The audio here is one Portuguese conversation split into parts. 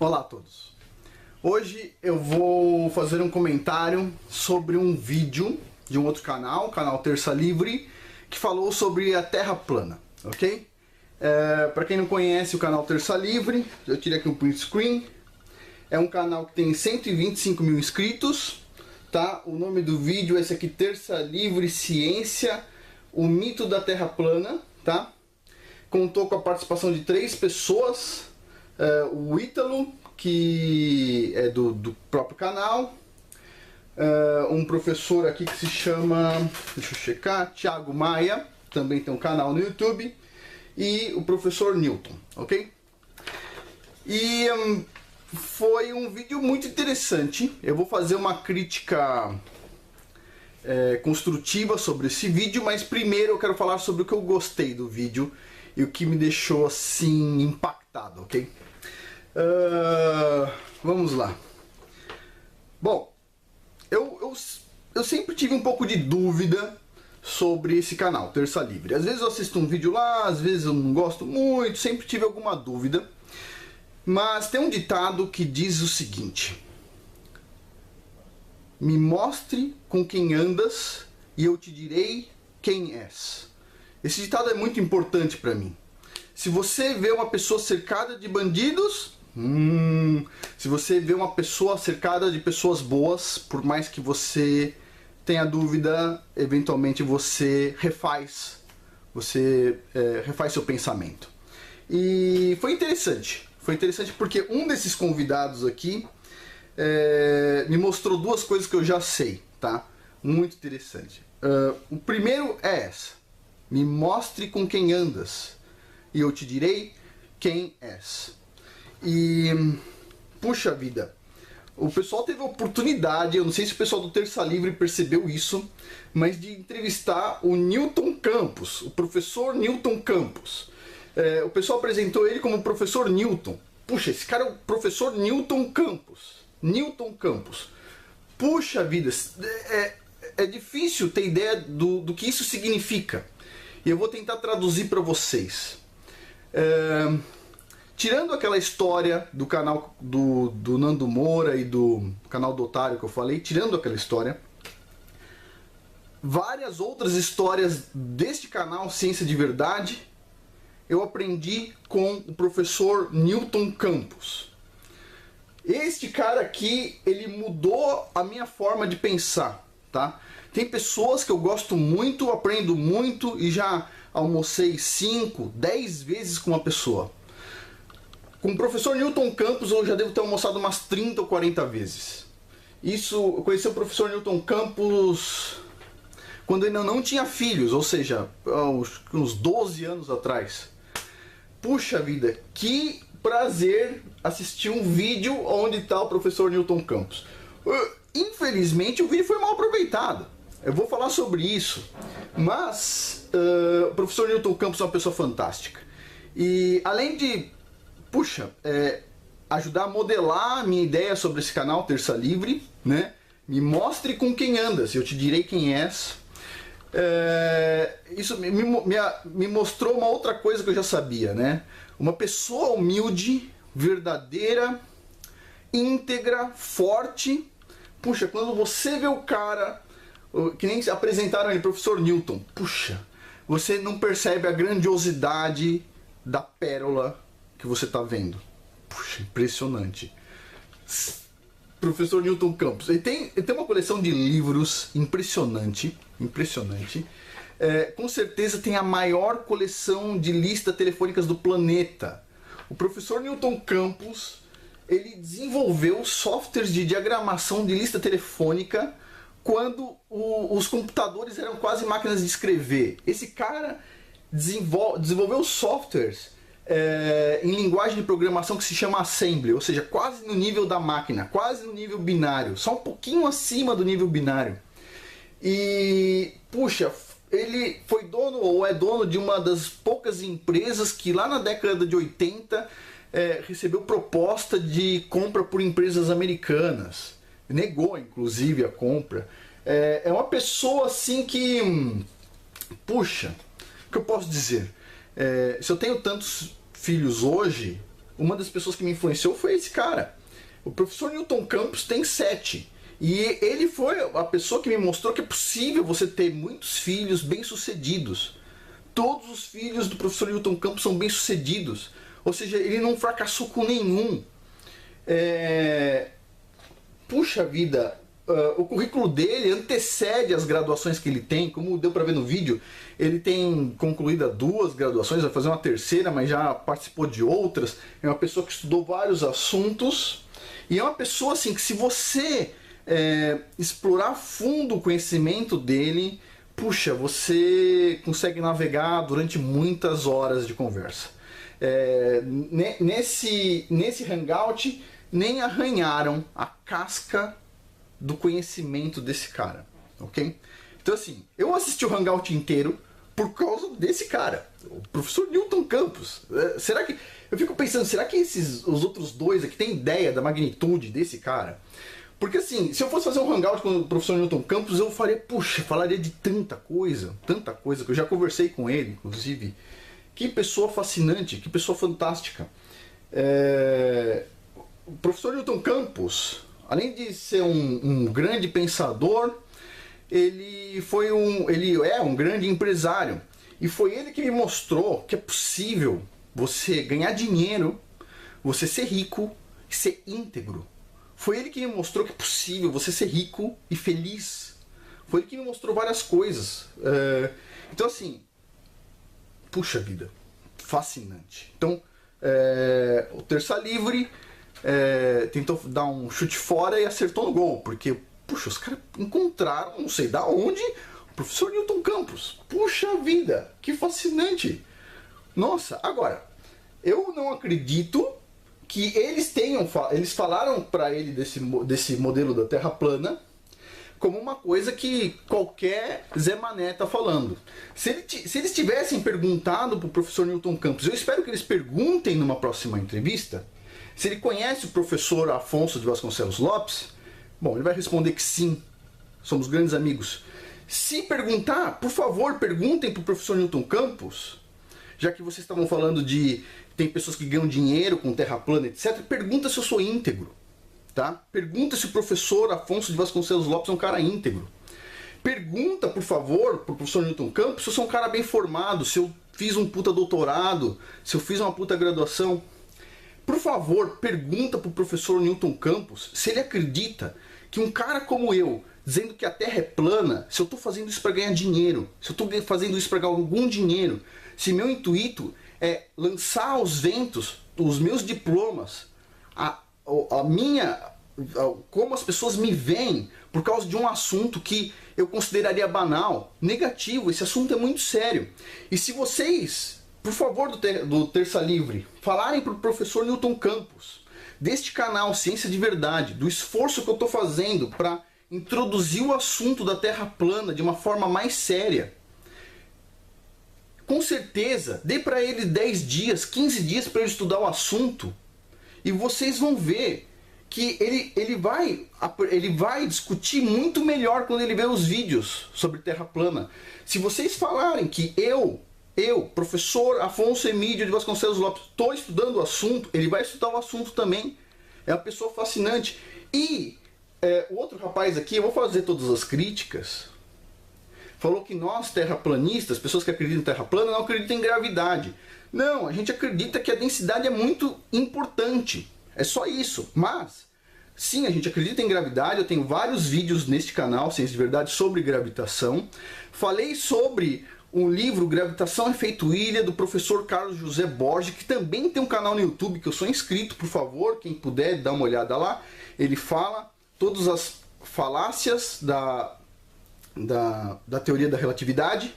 Olá a todos. Hoje eu vou fazer um comentário sobre um vídeo de um outro canal, o canal Terça Livre, que falou sobre a Terra plana, ok? Para quem não conhece o canal Terça Livre, eu tirei aqui um print screen. É um canal que tem 125 mil inscritos, tá? O nome do vídeo é esse aqui, Terça Livre Ciência, o mito da Terra plana, tá? Contou com a participação de 3 pessoas. O Ítalo, que é do próprio canal, um professor aqui que se chama, deixa eu checar, Thiago Maia, também tem um canal no YouTube, e o professor Newton, ok? E foi um vídeo muito interessante. Eu vou fazer uma crítica construtiva sobre esse vídeo, mas primeiro eu quero falar sobre o que eu gostei do vídeo e o que me deixou assim impactado, ok? Vamos lá. Bom, eu sempre tive um pouco de dúvida sobre esse canal, Terça Livre. Às vezes eu assisto um vídeo lá, às vezes eu não gosto muito, sempre tive alguma dúvida. Mas tem um ditado que diz o seguinte: me mostre com quem andas e eu te direi quem és. Esse ditado é muito importante para mim. Se você vê uma pessoa cercada de bandidos, se você vê uma pessoa cercada de pessoas boas, por mais que você tenha dúvida, eventualmente você refaz seu pensamento. E foi interessante porque um desses convidados aqui me mostrou 2 coisas que eu já sei, tá? Muito interessante. O primeiro é essa: me mostre com quem andas e eu te direi quem és. E puxa vida, o pessoal teve a oportunidade, eu não sei se o pessoal do Terça Livre percebeu isso, mas de entrevistar o Newton Campos, o professor Newton Campos. O pessoal apresentou ele como professor Newton. Puxa, esse cara é o professor Newton Campos. Newton Campos. Puxa vida, é difícil ter ideia do que isso significa. E eu vou tentar traduzir para vocês. Tirando aquela história do canal do Nando Moura e do canal do Otário que eu falei, tirando aquela história, várias outras histórias deste canal Ciência de Verdade eu aprendi com o professor Newton Campos. Este cara aqui, ele mudou a minha forma de pensar, tá? Tem pessoas que eu gosto muito, aprendo muito e já almocei 5, 10 vezes com uma pessoa. Com o professor Newton Campos eu já devo ter almoçado umas 30 ou 40 vezes. Isso, eu conheci o professor Newton Campos quando ainda não tinha filhos, ou seja, uns 12 anos atrás. Puxa vida, que prazer assistir um vídeo onde está o professor Newton Campos. Infelizmente o vídeo foi mal aproveitado. Eu vou falar sobre isso. Mas o professor Newton Campos é uma pessoa fantástica. E além de ajudar a modelar a minha ideia sobre esse canal Terça Livre, né? Me mostre com quem andas, eu te direi quem és. Isso me mostrou uma outra coisa que eu já sabia, né? Uma pessoa humilde, verdadeira, íntegra, forte. Puxa, quando você vê o cara, que nem apresentaram ele, professor Newton, puxa, você não percebe a grandiosidade da pérola que você está vendo. Puxa, impressionante. Professor Newton Campos, ele tem uma coleção de livros impressionante. Com certeza tem a maior coleção de listas telefônicas do planeta. O professor Newton Campos, ele desenvolveu softwares de diagramação de lista telefônica quando os computadores eram quase máquinas de escrever. Esse cara desenvolveu softwares em linguagem de programação que se chama Assembly, ou seja, quase no nível da máquina, quase no nível binário, só um pouquinho acima do nível binário. E, puxa, ele foi dono ou é dono de uma das poucas empresas que lá na década de 80 recebeu proposta de compra por empresas americanas. Negou, inclusive, a compra. É uma pessoa assim que... Puxa, o que eu posso dizer? Se eu tenho tantos filhos hoje, uma das pessoas que me influenciou foi esse cara. O professor Newton Campos tem 7. E ele foi a pessoa que me mostrou que é possível você ter muitos filhos bem-sucedidos. Todos os filhos do professor Newton Campos são bem-sucedidos. Ou seja, ele não fracassou com nenhum. Puxa vida, o currículo dele antecede as graduações que ele tem. Como deu para ver no vídeo, ele tem concluído 2 graduações, vai fazer uma terceira, mas já participou de outras. É uma pessoa que estudou vários assuntos. E é uma pessoa assim que, se você explorar a fundo o conhecimento dele, puxa, você consegue navegar durante muitas horas de conversa. Nesse hangout, nem arranharam a casca do conhecimento desse cara, ok? Então assim, eu assisti o hangout inteiro por causa desse cara, o professor Newton Campos. Será que... Eu fico pensando, será que os outros 2 aqui têm ideia da magnitude desse cara? Porque assim, se eu fosse fazer um hangout com o professor Newton Campos, eu faria, puxa, falaria de tanta coisa, que eu já conversei com ele, inclusive. Que pessoa fascinante, que pessoa fantástica. O professor Newton Campos, além de ser um grande pensador, ele é um grande empresário. E foi ele que me mostrou que é possível você ganhar dinheiro, você ser rico e ser íntegro. Foi ele que me mostrou que é possível você ser rico e feliz. Foi ele que me mostrou várias coisas. Então assim, puxa vida, fascinante. Então, o Terça Livre tentou dar um chute fora e acertou no gol. Porque, puxa, os caras encontraram, não sei da onde, o professor Newton Campos. Puxa vida, que fascinante. Nossa, agora, eu não acredito que eles falaram para ele desse modelo da Terra plana como uma coisa que qualquer Zé Mané tá falando. Se eles tivessem perguntado para o professor Newton Campos, eu espero que eles perguntem numa próxima entrevista, se ele conhece o professor Afonso de Vasconcelos Lopes. Bom, ele vai responder que sim, somos grandes amigos. Se perguntar, por favor, perguntem para o professor Newton Campos, já que vocês estavam falando de tem pessoas que ganham dinheiro com terra plana, etc. Pergunta se eu sou íntegro, tá? Pergunta se o professor Afonso de Vasconcelos Lopes é um cara íntegro. Pergunta, por favor, pro professor Newton Campos se eu sou um cara bem formado, se eu fiz um puta doutorado, se eu fiz uma puta graduação. Por favor, pergunta pro professor Newton Campos se ele acredita que um cara como eu, dizendo que a Terra é plana, se eu estou fazendo isso para ganhar dinheiro, se eu estou fazendo isso para ganhar algum dinheiro, se meu intuito é lançar aos ventos os meus diplomas, como as pessoas me veem por causa de um assunto que eu consideraria banal, negativo. Esse assunto é muito sério. E se vocês, por favor, do Terça Livre, falarem para o professor Newton Campos, deste canal Ciência de Verdade, do esforço que eu estou fazendo para introduzir o assunto da Terra plana de uma forma mais séria, com certeza, dê para ele 10 dias, 15 dias para ele estudar o assunto, e vocês vão ver que ele vai discutir muito melhor quando ele ver os vídeos sobre Terra plana. Se vocês falarem que eu, professor Afonso Emídio de Vasconcelos Lopes, estou estudando o assunto, ele vai estudar o assunto também. É uma pessoa fascinante. E o outro rapaz aqui, eu vou fazer todas as críticas, falou que nós, terraplanistas, pessoas que acreditam em terra plana, não acreditam em gravidade. Não, a gente acredita que a densidade é muito importante. É só isso. Mas, sim, a gente acredita em gravidade. Eu tenho vários vídeos neste canal, Ciência de Verdade, sobre gravitação. Falei sobre o livro Gravitação Efeito Ilha, do professor Carlos José Borges, que também tem um canal no YouTube, que eu sou inscrito, por favor, quem puder, dá uma olhada lá. Ele fala todas as falácias da teoria da relatividade.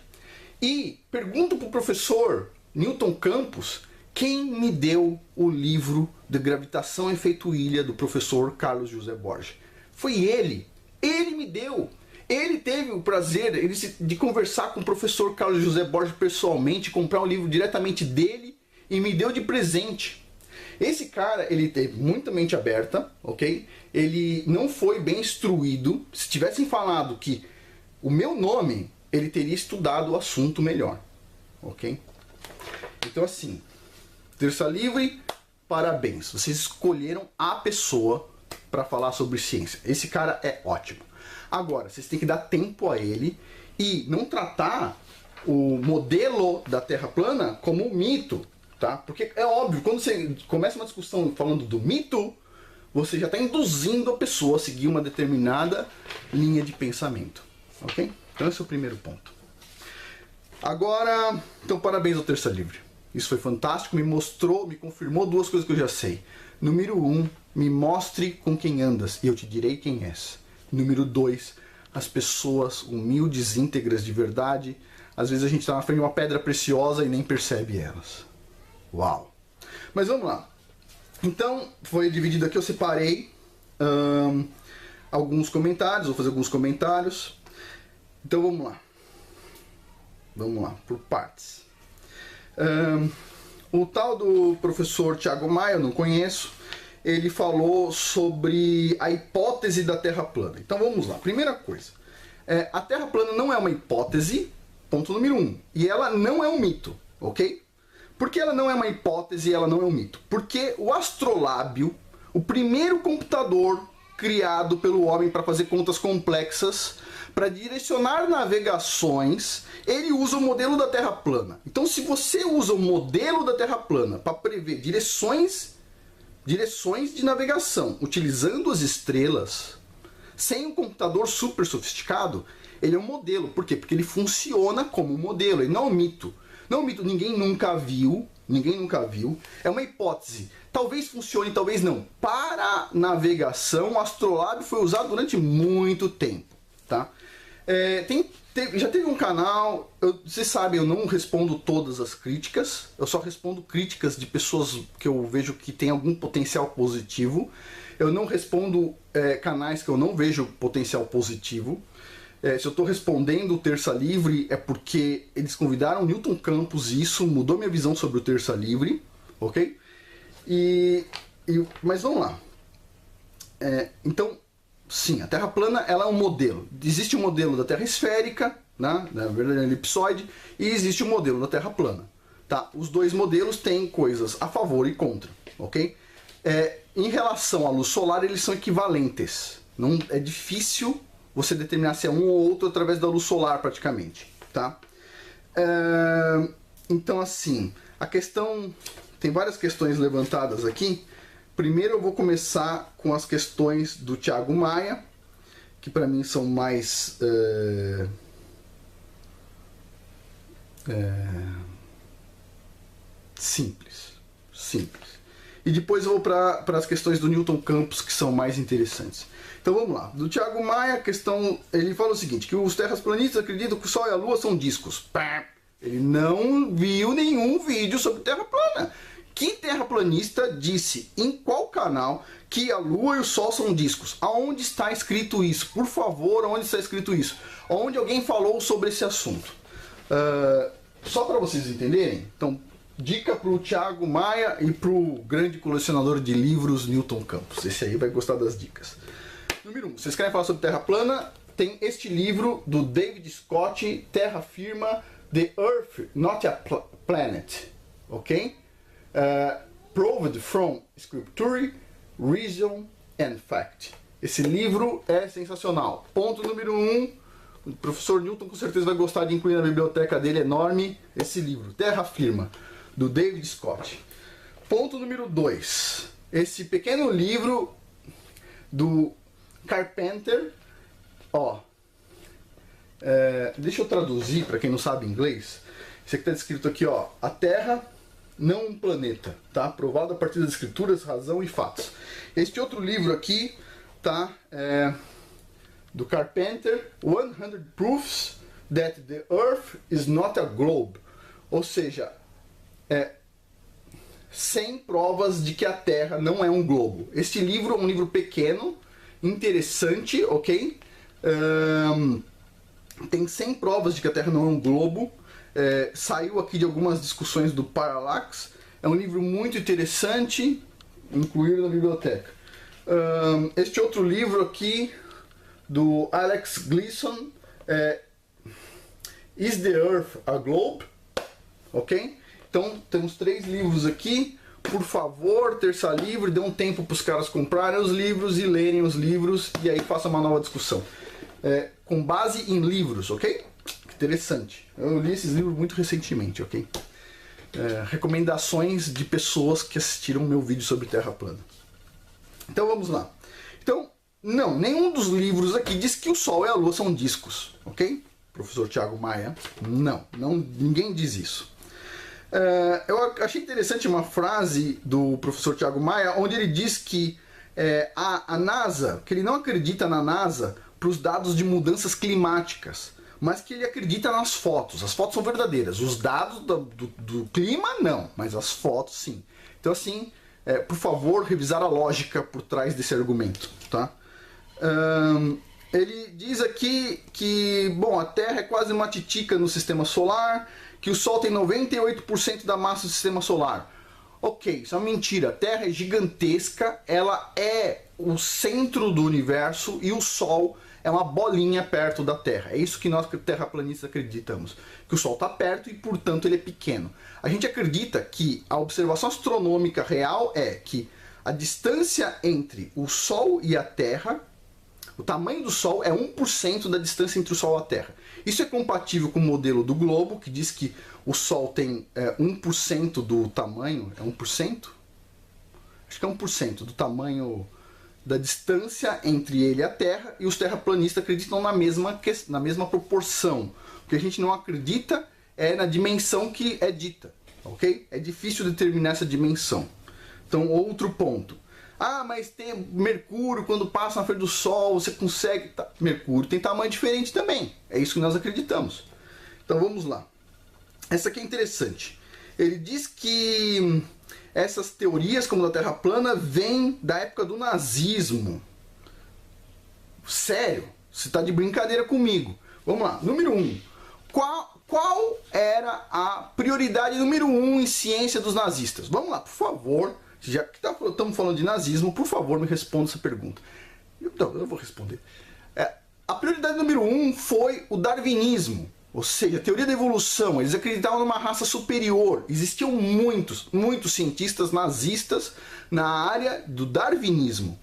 E pergunto para o professor Newton Campos quem me deu o livro de Gravitação Efeito Ilha, do professor Carlos José Borges. Foi ele. Ele me deu. Ele teve o prazer de conversar com o professor Carlos José Borges pessoalmente, comprar um livro diretamente dele e me deu de presente. Esse cara, ele teve muita mente aberta, ok? Ele não foi bem instruído. Se tivessem falado que o meu nome, ele teria estudado o assunto melhor, ok? Então assim, Terça Livre, parabéns. Vocês escolheram a pessoa para falar sobre ciência. Esse cara é ótimo. Agora, vocês têm que dar tempo a ele e não tratar o modelo da Terra plana como um mito, tá? Porque é óbvio, quando você começa uma discussão falando do mito, você já está induzindo a pessoa a seguir uma determinada linha de pensamento, ok? Então esse é o primeiro ponto. Agora, então parabéns ao Terça Livre. Isso foi fantástico, me mostrou, me confirmou duas coisas que eu já sei. Número 1, me mostre com quem andas e eu te direi quem és. Número 2, as pessoas humildes, íntegras de verdade. Às vezes a gente está na frente de uma pedra preciosa e nem percebe elas. Uau! Mas vamos lá. Então, foi dividido aqui, eu separei alguns comentários, vou fazer alguns comentários. Então vamos lá. Vamos lá, por partes. O tal do professor Thiago Maia, eu não conheço, ele falou sobre a hipótese da Terra plana. Então vamos lá. Primeira coisa, a Terra plana não é uma hipótese, ponto número 1. E ela não é um mito, ok? Por que ela não é uma hipótese e ela não é um mito? Porque o astrolábio, o primeiro computador criado pelo homem para fazer contas complexas, para direcionar navegações, ele usa o modelo da Terra plana. Então, se você usa o modelo da Terra plana para prever direções de navegação, utilizando as estrelas, sem um computador super sofisticado, ele é um modelo. Por quê? Porque ele funciona como um modelo, ele não é um mito. Não é um mito, ninguém nunca viu, é uma hipótese. Talvez funcione, talvez não. Para navegação, o astrolábio foi usado durante muito tempo, tá? Já teve um canal, vocês sabem, eu não respondo todas as críticas, eu só respondo críticas de pessoas que eu vejo que tem algum potencial positivo. Eu não respondo canais que eu não vejo potencial positivo. Se eu estou respondendo o Terça Livre é porque eles convidaram o Newton Campos e isso mudou minha visão sobre o Terça Livre, ok? Mas vamos lá. Então, sim, a Terra plana ela é um modelo. Existe um modelo da Terra esférica, né, na verdade elipsoide, e existe um modelo da Terra plana. Tá? Os dois modelos têm coisas a favor e contra, ok? Em relação à luz solar, eles são equivalentes. Não é difícil você determinar se é um ou outro através da luz solar, praticamente, tá? Então, assim, a questão... Tem várias questões levantadas aqui. Primeiro eu vou começar com as questões do Thiago Maia, que para mim são mais... simples. E depois eu vou para as questões do Newton Campos, que são mais interessantes. Então vamos lá. Do Thiago Maia, a questão, ele fala o seguinte, que os terraplanistas acreditam que o Sol e a Lua são discos. Ele não viu nenhum vídeo sobre Terra plana. Que terraplanista disse em qual canal que a Lua e o Sol são discos? Aonde está escrito isso? Por favor, aonde está escrito isso? Onde alguém falou sobre esse assunto? Só para vocês entenderem, então, dica para o Thiago Maia e para o grande colecionador de livros Newton Campos. Esse aí vai gostar das dicas. Número 1. Vocês querem falar sobre Terra plana? Tem este livro do David Scott, Terra Firma, The Earth, Not a Planet. Ok? Proved from Scripture, Reason and Fact. Esse livro é sensacional. Ponto número 1. O professor Newton com certeza vai gostar de incluir na biblioteca dele enorme esse livro, Terra Firma, do David Scott. Ponto número 2. Esse pequeno livro do Carpenter. Deixa eu traduzir para quem não sabe inglês. Isso aqui está escrito aqui, ó. A Terra, não um planeta, tá? Provado a partir das escrituras, razão e fatos. Este outro livro aqui, tá? Do Carpenter, 100 Proofs that the Earth is not a globe. Ou seja, 100 provas de que a Terra não é um globo. Este livro é um livro pequeno, interessante, ok? Tem 100 provas de que a Terra não é um globo. Saiu aqui de algumas discussões do Parallax. É um livro muito interessante, incluído na biblioteca. Este outro livro aqui, do Alex Gleason, Is the Earth a Globe? Ok? Então, temos 3 livros aqui. por favor, Terça Livre, dê um tempo para os caras comprarem os livros e lerem os livros e aí faça uma nova discussão. Com base em livros, ok? Interessante. Eu li esses livros muito recentemente, ok? Recomendações de pessoas que assistiram meu vídeo sobre Terra plana. Então vamos lá. Então, não, nenhum dos livros aqui diz que o Sol e a Lua são discos, ok? Professor Thiago Maia, não, ninguém diz isso. Eu achei interessante uma frase do professor Thiago Maia, onde ele diz que a NASA, que ele não acredita na NASA para os dados de mudanças climáticas, mas que ele acredita nas fotos. As fotos são verdadeiras, os dados do clima não, mas as fotos sim. Então assim, por favor, revisar a lógica por trás desse argumento, tá? Ele diz aqui que, bom, a Terra é quase uma titica no sistema solar, que o Sol tem 98% da massa do sistema solar. Ok, isso é uma mentira. A Terra é gigantesca, ela é o centro do universo e o Sol é uma bolinha perto da Terra. É isso que nós terraplanistas acreditamos, que o Sol está perto e, portanto, ele é pequeno. A gente acredita que a observação astronômica real é que a distância entre o Sol e a Terra, o tamanho do Sol é 1% da distância entre o Sol e a Terra. Isso é compatível com o modelo do globo, que diz que o Sol tem 1% do tamanho, é 1%? Acho que é 1% do tamanho da distância entre ele e a Terra, e os terraplanistas acreditam na mesma proporção. O que a gente não acredita é na dimensão que é dita, ok? É difícil determinar essa dimensão. Então, outro ponto. Ah, mas tem Mercúrio, quando passa na frente do Sol, você consegue... Mercúrio tem tamanho diferente também. É isso que nós acreditamos. Então vamos lá. Essa aqui é interessante. Ele diz que essas teorias, como da Terra plana, vêm da época do nazismo. Sério? Você está de brincadeira comigo. Vamos lá. Número 1. Qual era a prioridade número 1 em ciência dos nazistas? Vamos lá, por favor. Já que estamos falando de nazismo, por favor, me responda essa pergunta. Então, eu vou responder. A prioridade número 1 foi o darwinismo, ou seja, a teoria da evolução. Eles acreditavam numa raça superior. Existiam muitos cientistas nazistas na área do darwinismo.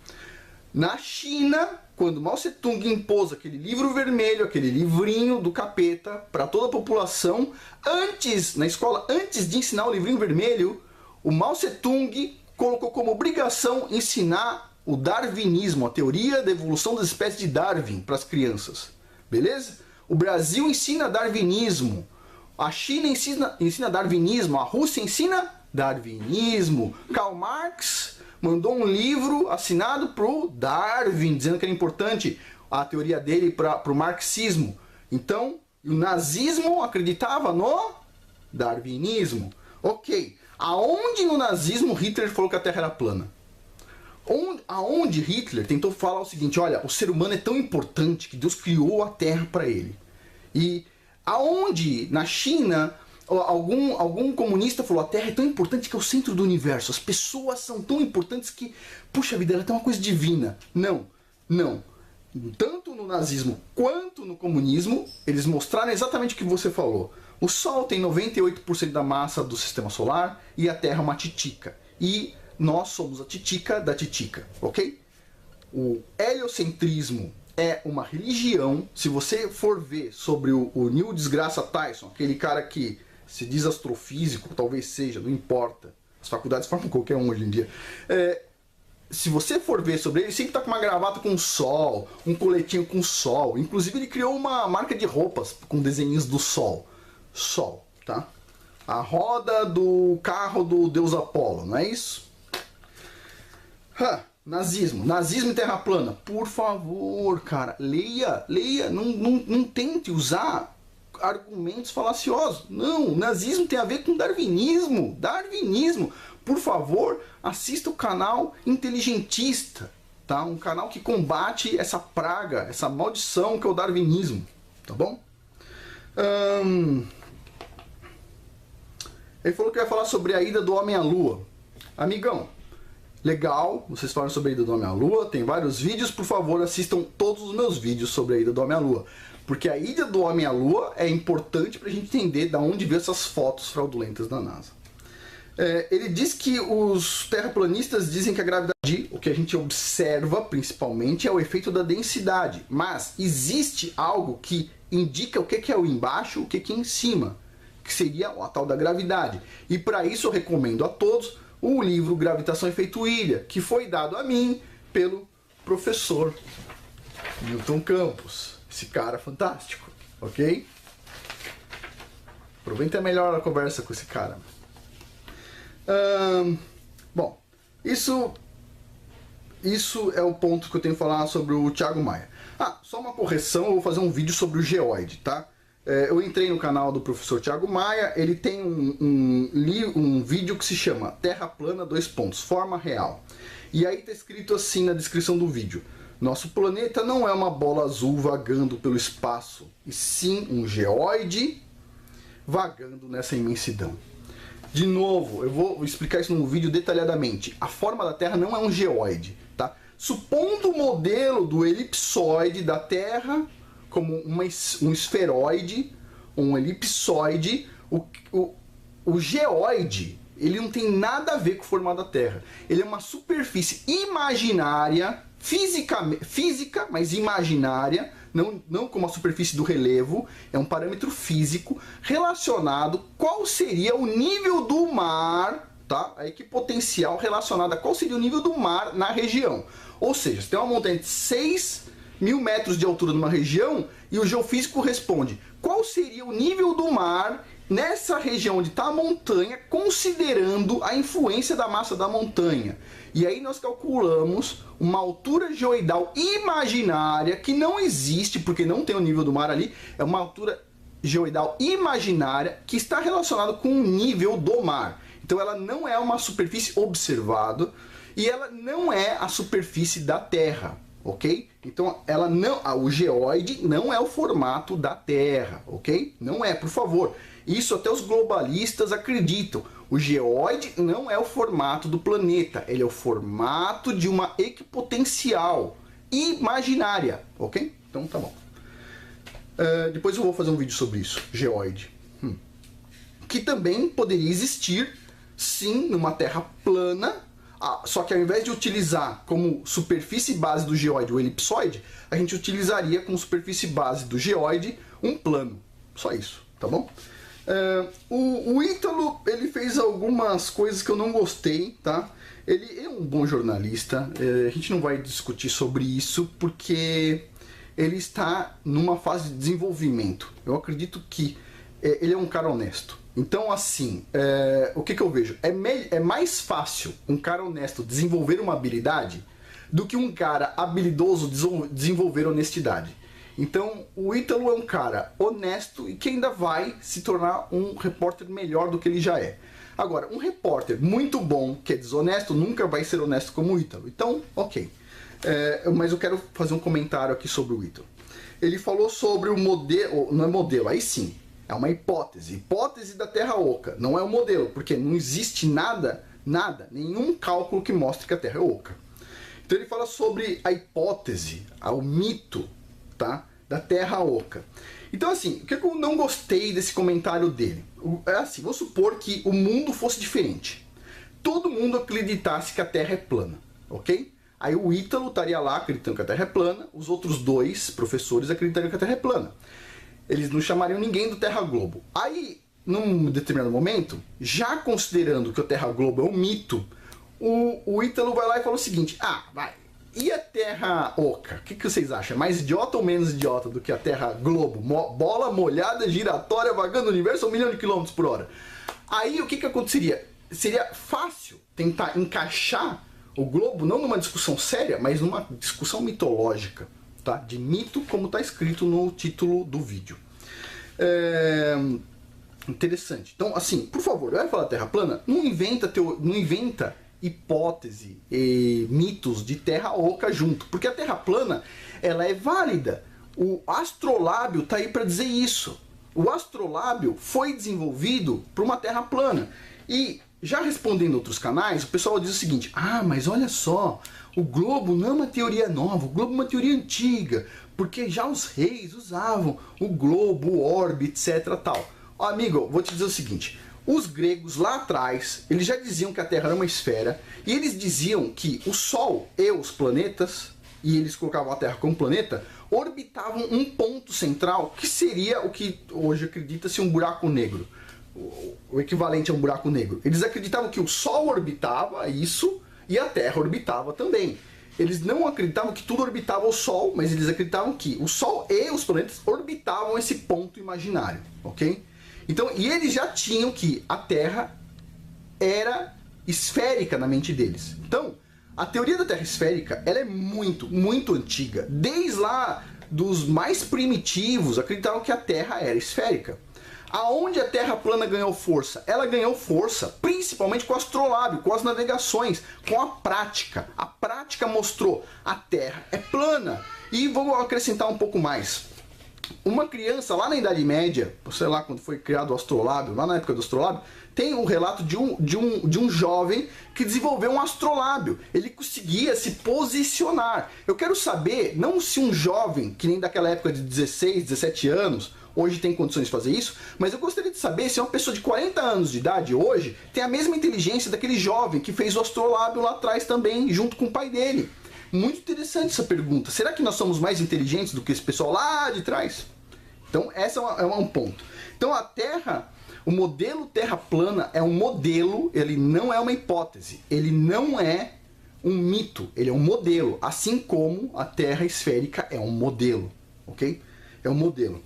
Na China, quando Mao Tse-tung impôs aquele livro vermelho, aquele livrinho do capeta para toda a população, na escola, antes de ensinar o livrinho vermelho, o Mao Tse-tung colocou como obrigação ensinar o darwinismo, a teoria da evolução das espécies de Darwin para as crianças. Beleza? O Brasil ensina darwinismo, a China ensina darwinismo, a Rússia ensina darwinismo. Karl Marx mandou um livro assinado pro Darwin, dizendo que era importante a teoria dele para o marxismo. Então, o nazismo acreditava no darwinismo. Ok. Aonde no nazismo Hitler falou que a Terra era plana? Aonde Hitler tentou falar o seguinte: olha, o ser humano é tão importante que Deus criou a Terra para ele. E aonde na China algum comunista falou: a Terra é tão importante que é o centro do universo, as pessoas são tão importantes que, puxa vida, ela tem uma coisa divina. Não. Tanto no nazismo quanto no comunismo, eles mostraram exatamente o que você falou. O Sol tem 98% da massa do sistema solar e a Terra é uma titica. E nós somos a titica da titica, ok? O heliocentrismo é uma religião. Se você for ver sobre o Neil deGrasse Tyson, aquele cara que se diz astrofísico, talvez seja, não importa. As faculdades formam qualquer um hoje em dia. Se você for ver sobre ele sempre está com uma gravata com o sol, um coletinho com o sol. Inclusive ele criou uma marca de roupas com desenhos do sol. Sol, tá? A roda do carro do deus Apolo, não é isso? Nazismo e Terra plana. Por favor, cara, leia. Não tente usar argumentos falaciosos. Não, nazismo tem a ver com darwinismo. Por favor, assista o canal Inteligentista, tá? Um canal que combate essa praga, essa maldição que é o darwinismo, tá bom? Ele falou que ia falar sobre a ida do homem à lua. Amigão, legal, vocês falaram sobre a ida do homem à lua, tem vários vídeos, por favor, assistam todos os meus vídeos sobre a ida do homem à lua. Porque a ida do homem à lua é importante para a gente entender de onde veio essas fotos fraudulentas da NASA. Ele diz que os terraplanistas dizem que a gravidade, o que a gente observa principalmente, é o efeito da densidade. Mas existe algo que indica o que é o embaixo, o que é em cima, que seria a tal da gravidade. E para isso eu recomendo a todos o livro Gravitação Efeito Ilha, que foi dado a mim pelo professor Newton Campos. Esse cara fantástico, ok? Aproveita melhor a conversa com esse cara. Bom, isso é o ponto que eu tenho que falar sobre o Thiago Maia. Só uma correção, eu vou fazer um vídeo sobre o geoide, tá? Eu entrei no canal do professor Thiago Maia, ele tem um vídeo que se chama Terra Plana, forma real. E aí tá escrito assim na descrição do vídeo: nosso planeta não é uma bola azul vagando pelo espaço, e sim um geoide vagando nessa imensidão. De novo, eu vou explicar isso num vídeo detalhadamente. A forma da Terra não é um geoide, tá? Supondo o modelo do elipsoide da Terra como um esferoide, um elipsoide, o geoide, ele não tem nada a ver com o formato da Terra. Ele é uma superfície imaginária, física, mas imaginária, não como a superfície do relevo, é um parâmetro físico relacionado qual seria o nível do mar, tá? A equipotencial relacionada a qual seria o nível do mar na região. Ou seja, você tem uma montanha de 6.000 metros de altura numa região e o geofísico responde qual seria o nível do mar nessa região onde está a montanha, considerando a influência da massa da montanha. E aí nós calculamos uma altura geoidal imaginária, que não existe, porque não tem o nível do mar ali, é uma altura geoidal imaginária que está relacionada com o nível do mar. Então ela não é uma superfície observada e ela não é a superfície da Terra, ok? Então o geoide não é o formato da Terra, ok? Não é, por favor. Isso até os globalistas acreditam. O geoide não é o formato do planeta, ele é o formato de uma equipotencial imaginária, ok? Então tá bom. Depois eu vou fazer um vídeo sobre isso, geoide. Que também poderia existir, sim, numa Terra plana, só que ao invés de utilizar como superfície base do geoide o elipsoide, a gente utilizaria como superfície base do geoide um plano. Só isso, tá bom? O Ítalo, ele fez algumas coisas que eu não gostei, tá? Ele é um bom jornalista, a gente não vai discutir sobre isso porque ele está numa fase de desenvolvimento. Eu acredito que ele é um cara honesto. Então, assim, o que eu vejo? É mais fácil um cara honesto desenvolver uma habilidade do que um cara habilidoso desenvolver honestidade. Então, o Ítalo é um cara honesto e que ainda vai se tornar um repórter melhor do que ele já é. Agora, um repórter muito bom, que é desonesto, nunca vai ser honesto como o Ítalo. Então, ok. Mas eu quero fazer um comentário aqui sobre o Ítalo. Ele falou sobre o modelo, não é modelo, aí sim, é uma hipótese. Hipótese da Terra oca, não é um modelo, porque não existe nada, nenhum cálculo que mostre que a Terra é oca. Então ele fala sobre a hipótese, o mito, tá? Da Terra oca. Então, assim, o que eu não gostei desse comentário dele? É assim, vou supor que o mundo fosse diferente. Todo mundo acreditasse que a Terra é plana, ok? Aí o Ítalo estaria lá acreditando que a Terra é plana, os outros dois professores acreditariam que a Terra é plana. Eles não chamariam ninguém do Terra Globo. Aí, num determinado momento, já considerando que o Terra Globo é um mito, o Ítalo vai lá e fala o seguinte: e a Terra oca? O que vocês acham? É mais idiota ou menos idiota do que a Terra Globo? Bola molhada, giratória, vagando no universo a 1 milhão de quilômetros por hora. Aí o que aconteceria? Seria fácil tentar encaixar o globo não numa discussão séria, mas numa discussão mitológica, tá? De mito, como está escrito no título do vídeo. Interessante. Então, assim, por favor, vai falar Terra plana? Não inventa hipótese e mitos de Terra oca junto, porque a Terra plana, ela é válida. O astrolábio está aí para dizer isso. O astrolábio foi desenvolvido para uma Terra plana. E já respondendo outros canais, o pessoal diz o seguinte: mas olha só, o globo não é uma teoria nova, o globo é uma teoria antiga, porque já os reis usavam o globo, o orbe, etc. tal. Amigo, vou te dizer o seguinte: Os gregos lá atrás, eles já diziam que a Terra era uma esfera, e eles diziam que o Sol e os planetas, e eles colocavam a Terra como planeta, orbitavam um ponto central, que seria o que hoje acredita-se um buraco negro. O equivalente a um buraco negro. Eles acreditavam que o Sol orbitava isso, e a Terra orbitava também. Eles não acreditavam que tudo orbitava o Sol, mas eles acreditavam que o Sol e os planetas orbitavam esse ponto imaginário, ok? Então, e eles já tinham que a Terra era esférica na mente deles. Então, a teoria da Terra esférica, ela é muito, muito antiga. Desde lá dos mais primitivos, acreditavam que a Terra era esférica. Aonde a Terra plana ganhou força? Ela ganhou força principalmente com o astrolábio, com as navegações, com a prática. A prática mostrou a Terra é plana. E vou acrescentar um pouco mais. Uma criança lá na Idade Média, sei lá quando foi criado o astrolábio, lá na época do astrolábio, tem um relato de um jovem que desenvolveu um astrolábio. Ele conseguia se posicionar. Eu quero saber, não se um jovem, que nem daquela época de 16, 17 anos, hoje tem condições de fazer isso, mas eu gostaria de saber se uma pessoa de 40 anos de idade hoje tem a mesma inteligência daquele jovem que fez o astrolábio lá atrás também, junto com o pai dele. Muito interessante essa pergunta. Será que nós somos mais inteligentes do que esse pessoal lá de trás? Então, esse é um ponto. Então, a Terra, o modelo Terra plana é um modelo, ele não é uma hipótese, ele não é um mito, ele é um modelo, assim como a Terra esférica é um modelo, ok? É um modelo.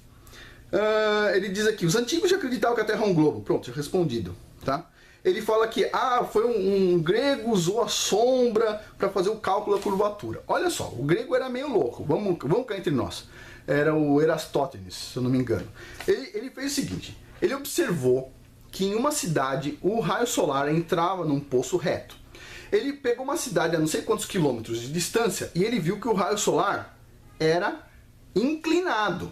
Ele diz aqui, os antigos já acreditavam que a Terra é um globo. Pronto, já respondido, tá? Ele fala que foi um grego usou a sombra para fazer o cálculo da curvatura. Olha só, o grego era meio louco, vamos cá entre nós. Era o Eratóstenes, se eu não me engano. Ele fez o seguinte, ele observou que em uma cidade o raio solar entrava num poço reto. Ele pegou uma cidade a não sei quantos quilômetros de distância e ele viu que o raio solar era inclinado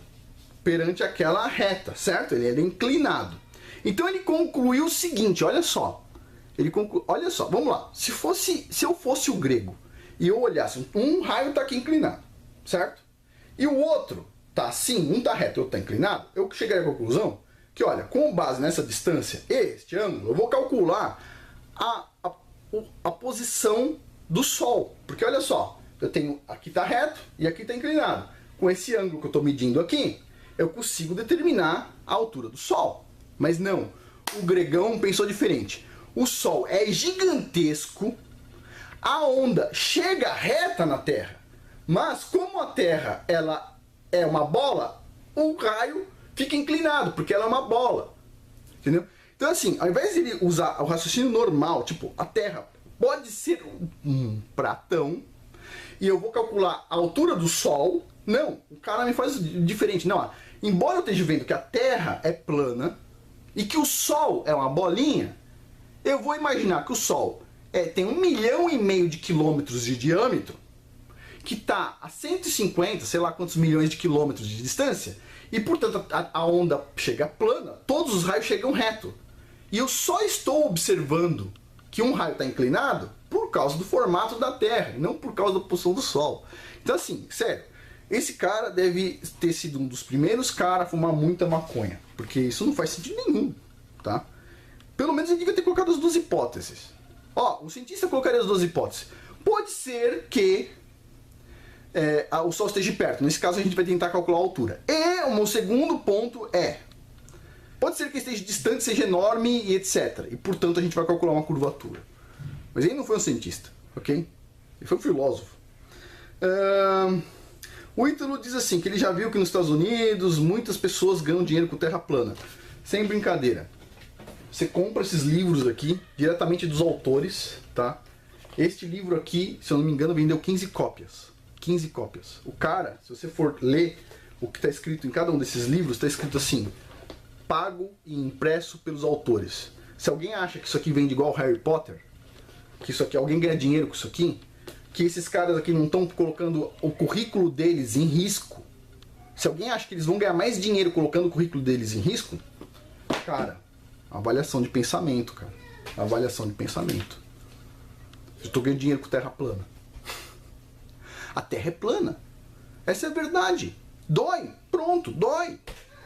perante aquela reta, certo? Ele era inclinado. Então ele concluiu o seguinte, olha só. Olha só, vamos lá. Se eu fosse o grego e eu olhasse, um raio está aqui inclinado, certo? E o outro está assim, um está reto e o outro está inclinado, eu chegaria à conclusão que, olha, com base nessa distância, este ângulo, eu vou calcular a posição do Sol. Porque olha só, eu tenho aqui está reto e aqui está inclinado. Com esse ângulo que eu estou medindo aqui, eu consigo determinar a altura do Sol. Mas não, o gregão pensou diferente. O Sol é gigantesco, a onda chega reta na Terra, mas como a Terra ela é uma bola, o raio fica inclinado, porque ela é uma bola. Entendeu? Então assim, ao invés de ele usar o raciocínio normal, tipo, a Terra pode ser um pratão, e eu vou calcular a altura do Sol, não, o cara me faz diferente. Não, embora eu esteja vendo que a Terra é plana e que o Sol é uma bolinha, eu vou imaginar que o Sol tem 1,5 milhão de quilômetros de diâmetro, que está a 150, sei lá quantos milhões de quilômetros de distância, e portanto a onda chega plana, todos os raios chegam reto. E eu só estou observando que um raio está inclinado por causa do formato da Terra, não por causa da posição do Sol. Então assim, sério, esse cara deve ter sido um dos primeiros caras a fumar muita maconha, porque isso não faz sentido nenhum, tá? Pelo menos ele devia ter colocado as duas hipóteses. Ó, o cientista colocaria as duas hipóteses. Pode ser que o Sol esteja perto, nesse caso a gente vai tentar calcular a altura. E o meu segundo ponto pode ser que esteja distante, seja enorme e etc. E portanto a gente vai calcular uma curvatura. Mas ele não foi um cientista, ok? Ele foi um filósofo. O Ítalo diz assim, que ele já viu que nos Estados Unidos muitas pessoas ganham dinheiro com terra plana. Sem brincadeira. Você compra esses livros aqui, diretamente dos autores, tá? Este livro aqui, se eu não me engano, vendeu 15 cópias. 15 cópias. O cara, se você for ler o que está escrito em cada um desses livros, está escrito assim, pago e impresso pelos autores. Se alguém acha que isso aqui vende igual Harry Potter, que isso aqui, alguém ganha dinheiro com isso aqui, que esses caras aqui não estão colocando o currículo deles em risco, se alguém acha que eles vão ganhar mais dinheiro colocando o currículo deles em risco, cara, avaliação de pensamento, cara. Avaliação de pensamento. Eu estou ganhando dinheiro com terra plana. A Terra é plana. Essa é a verdade. Dói. Pronto, dói.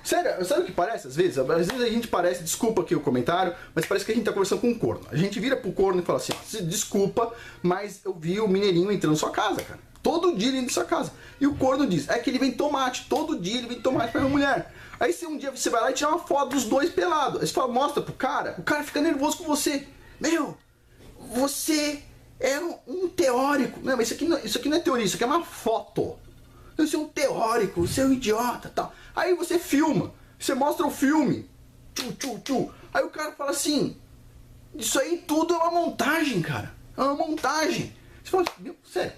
Sério, sabe o que parece às vezes? Às vezes a gente parece, desculpa aqui o comentário, mas parece que a gente tá conversando com um corno. A gente vira pro corno e fala assim, desculpa, mas eu vi o mineirinho entrando na sua casa, cara. Todo dia ele entra na sua casa. E o corno diz, é que ele vem tomate, todo dia ele vem tomate pra minha mulher. Aí se um dia você vai lá e tira uma foto dos dois pelados, aí você fala, mostra pro cara, o cara fica nervoso com você. Meu, você é um teórico. Não, mas isso aqui não é teoria, isso aqui é uma foto. Você é um teórico, você é um idiota, tal. Aí você filma, você mostra o filme. Aí o cara fala assim, isso aí tudo é uma montagem, cara. É uma montagem. Você fala, meu, sério,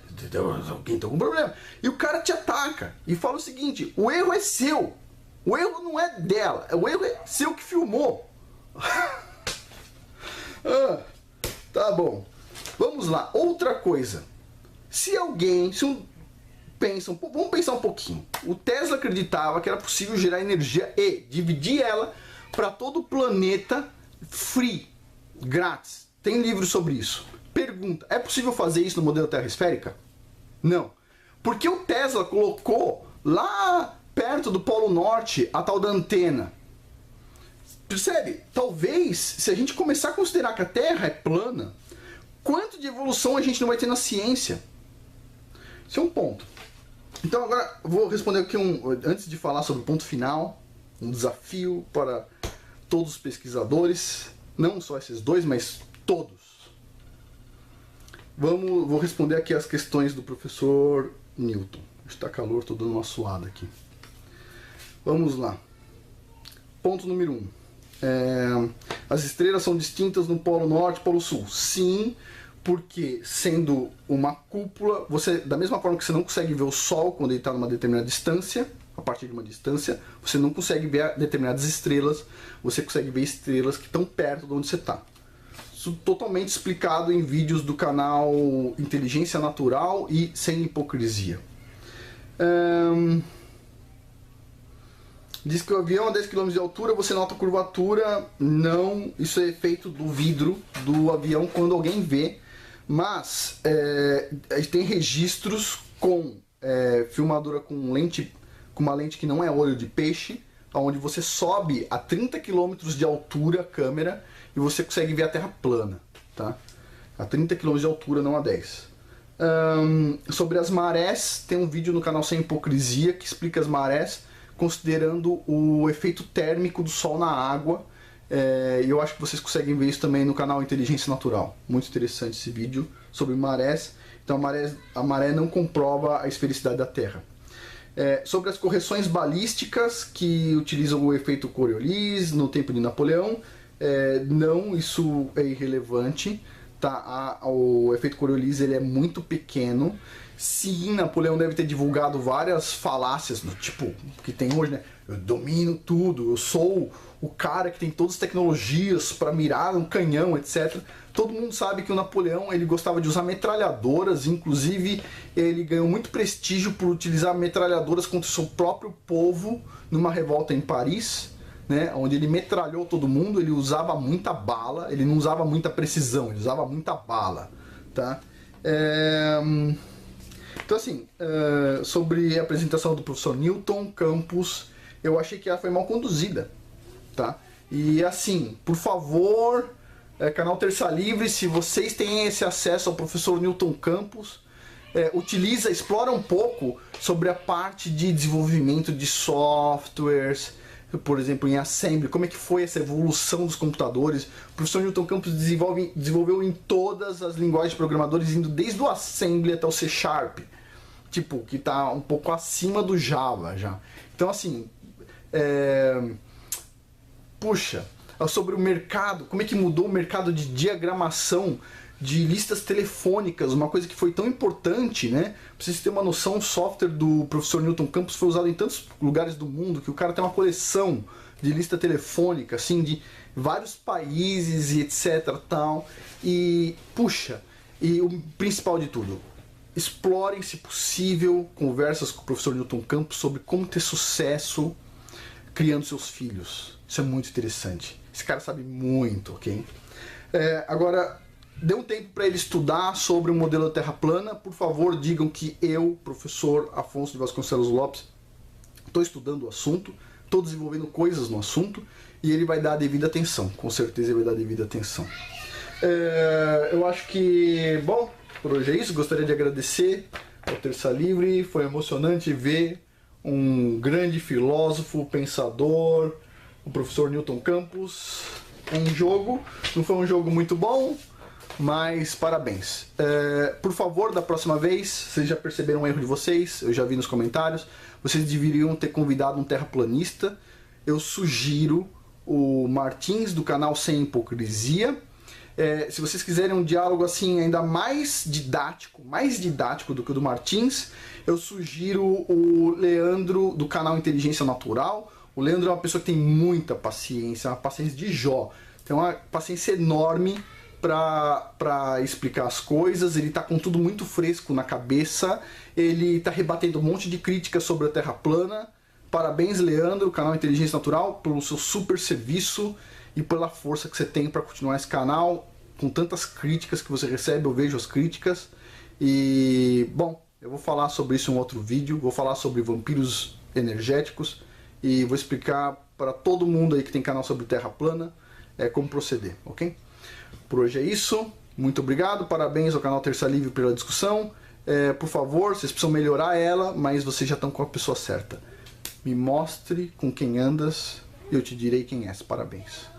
alguém tem algum problema. E o cara te ataca e fala o seguinte, o erro é seu. O erro não é dela, o erro é seu que filmou. Tá bom. Vamos lá, outra coisa. Vamos pensar um pouquinho. O Tesla acreditava que era possível gerar energia e dividir ela para todo o planeta free, grátis. Tem livros sobre isso. Pergunta, é possível fazer isso no modelo Terra esférica? Não. Porque o Tesla colocou lá perto do Polo Norte a tal da antena. Percebe? Talvez, se a gente começar a considerar que a Terra é plana, quanto de evolução a gente não vai ter na ciência? Esse é um ponto. Então agora vou responder aqui antes de falar sobre o ponto final, um desafio para todos os pesquisadores, não só esses dois, mas todos. Vou responder aqui as questões do professor Newton. Está calor, estou dando uma suada aqui. Vamos lá. Ponto número 1. As estrelas são distintas no Polo Norte e Polo Sul. Sim, porque sendo uma cúpula, da mesma forma que você não consegue ver o Sol quando ele está numa determinada distância, a partir de uma distância, você não consegue ver determinadas estrelas, você consegue ver estrelas que estão perto de onde você está. Isso totalmente explicado em vídeos do canal Inteligência Natural e Sem Hipocrisia. Diz que o avião a 10 km de altura você nota a curvatura. Não, isso é efeito do vidro do avião quando alguém vê. Mas tem registros com filmadora com uma lente que não é olho de peixe, onde você sobe a 30 km de altura a câmera e você consegue ver a Terra plana, tá? A 30 km de altura, não a 10. Sobre as marés, tem um vídeo no canal Sem Hipocrisia que explica as marés, considerando o efeito térmico do Sol na água. E eu acho que vocês conseguem ver isso também no canal Inteligência Natural. Muito interessante esse vídeo sobre marés. Então a maré não comprova a esfericidade da Terra. Sobre as correções balísticas que utilizam o efeito Coriolis no tempo de Napoleão, não, isso é irrelevante. Tá? O efeito Coriolis ele é muito pequeno. Sim, Napoleão deve ter divulgado várias falácias, tipo, que tem hoje, né? Eu domino tudo, eu sou o cara que tem todas as tecnologias para mirar um canhão, etc. Todo mundo sabe que o Napoleão ele gostava de usar metralhadoras, inclusive ele ganhou muito prestígio por utilizar metralhadoras contra o seu próprio povo numa revolta em Paris, né? Onde ele metralhou todo mundo, ele usava muita bala, ele não usava muita precisão, ele usava muita bala, tá? Então assim, sobre a apresentação do professor Newton Campos, eu achei que ela foi mal conduzida, tá? E assim, por favor, canal Terça Livre, se vocês têm esse acesso ao professor Newton Campos, explora um pouco sobre a parte de desenvolvimento de softwares, por exemplo, em Assembly, como é que foi essa evolução dos computadores. O professor Newton Campos desenvolveu em todas as linguagens de programadores, indo desde o Assembly até o C#, tipo, que está um pouco acima do Java já. Então assim, puxa, sobre o mercado, como é que mudou o mercado de diagramação de listas telefônicas, uma coisa que foi tão importante, né? Pra vocês terem uma noção, o software do professor Newton Campos foi usado em tantos lugares do mundo que o cara tem uma coleção de lista telefônica, assim, de vários países e etc, tal. E, puxa, e o principal de tudo, explorem, se possível, conversas com o professor Newton Campos sobre como ter sucesso criando seus filhos. Isso é muito interessante. Esse cara sabe muito, ok? Agora, dê um tempo para ele estudar sobre o modelo da Terra plana. Por favor, digam que eu, professor Afonso de Vasconcelos Lopes, estou estudando o assunto. todos desenvolvendo coisas no assunto, e ele vai dar a devida atenção, com certeza ele vai dar a devida atenção. Eu acho que, bom, por hoje é isso. Gostaria de agradecer ao Terça Livre, foi emocionante ver um grande filósofo, pensador, o professor Newton Campos. Um jogo, não foi um jogo muito bom, mas parabéns. Por favor, da próxima vez, vocês já perceberam um erro de vocês, eu já vi nos comentários, vocês deveriam ter convidado um terraplanista. Eu sugiro o Martins, do canal Sem Hipocrisia. Se vocês quiserem um diálogo assim ainda mais didático do que o do Martins, eu sugiro o Leandro, do canal Inteligência Natural. O Leandro é uma pessoa que tem muita paciência, uma paciência de Jó, tem uma paciência enorme para explicar as coisas. Ele está com tudo muito fresco na cabeça, ele está rebatendo um monte de críticas sobre a Terra plana. Parabéns, Leandro, canal Inteligência Natural, pelo seu super serviço e pela força que você tem para continuar esse canal, com tantas críticas que você recebe. Eu vejo as críticas. E, bom, eu vou falar sobre isso em um outro vídeo, vou falar sobre vampiros energéticos e vou explicar para todo mundo aí que tem canal sobre Terra plana como proceder, ok? Por hoje é isso, muito obrigado, parabéns ao canal Terça Livre pela discussão. Por favor, vocês precisam melhorar ela, mas vocês já estão com a pessoa certa. Me mostre com quem andas e eu te direi quem és. Parabéns.